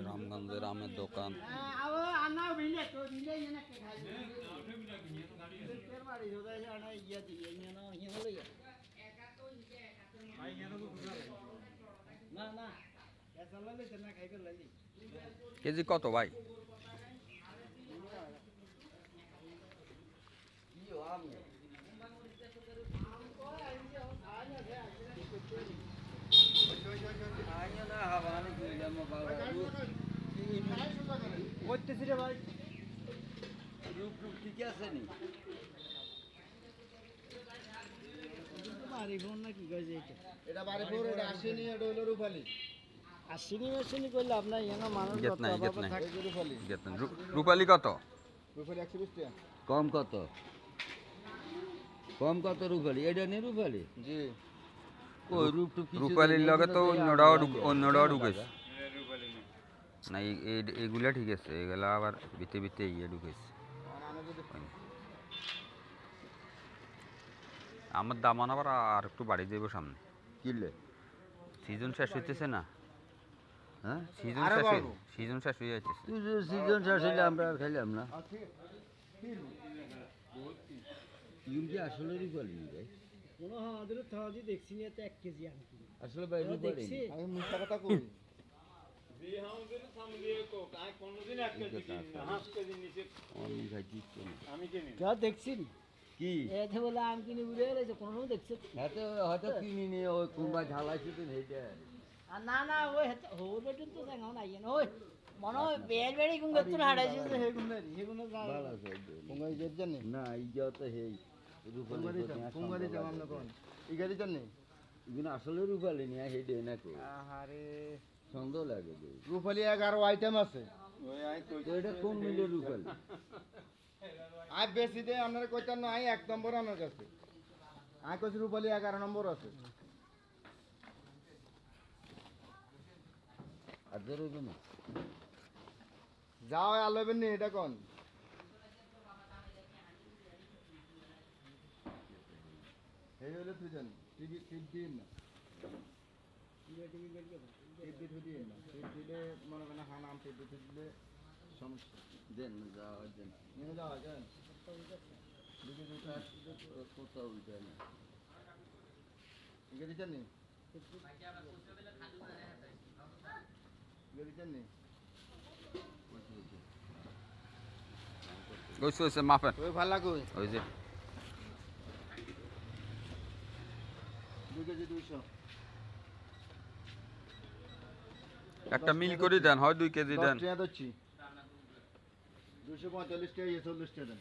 রামগঞ্জের আমের দোকান। কেজি কত ভাই? ঠিক আছে নি এটা বাড়িপুর এটা আসেনি এটা হলো রূপালী আসেনি করলে আপনার এখানে মানুষ রূপালী কত? রূপালী 120 টাকা। কম কত? কম কত রূপালী? এটা নেই রূপালী? জি ওই রূপটুক রূপালীর লগে তো অন্যটাও ঢুকেছে না। এইগুলা ঠিক আছে, এগুলা আবার ভিতরে ভিতরে ইয়ে ঢুকেছে। আমার দামান আবার আর একটু বাড়ি দেব সামনে। কিনলে সিজন শেষ হইতেছে না? হ্যাঁ সিজন শেষ হয়ে যাইতেছে। সিজন শেষ হইলে আমরা আর খাইলাম না। কি আসলে রূপালী ভাই? আসলে ভাই রূপালী আমি মিথ্যা কথা কই দেখছি কি বলে আম কিনে বুঝে গেছে কোনো দেখছে হয়তো কিনি নিয়ে ওই কুম্বা ঝালাইছি তো সেইটা। না না ওই হোরে তো দেখাও না ইয়ে ওই মনে হয় বের বেড়ি কুঙ্গা তো হাড়াইছে যে হে কুঙ্গারি হে কুঙ্গা ভালো আছে কুঙ্গারি জেদ জানি না ইজা তো হেই রূপালী কুঙ্গারি জাম আমরা কোন ইগারি জানি ইগুনা আসলে রূপালী নিয়া হেই দে না কো। আহারে সুন্দর লাগে দে। রূপালী 11 আইটেম আছে ওই আই কই তো এটা কোন মিলে রূপালী? আই বেশি দে আপনারা কইতান না আই 1 নম্বর আমার কাছে আই কইছি রূপালী 11 নম্বর আছে আর ধরবে না যাও আলবেন নি এটা কোন এই হলো তুই জান টিভি দিন না টিভি বের করে টিভি দিন না টিভি দিলে মনে করেন হানাম টিভি দিলে সমস্যা দেন যাও দেন নিয়ে যাও যান দিকে দুটো কোথাও উঠে না ইগে দিছেন নি ইগে দিছেন নি ওইসে মাপেন ওই ভালো কই ওই যে 2 কেজি 200 একটা মিল করে দেন, হয় 2 কেজি দেন। 10 টাকা দিচ্ছি 245 টাকা 40 টাকা দেন।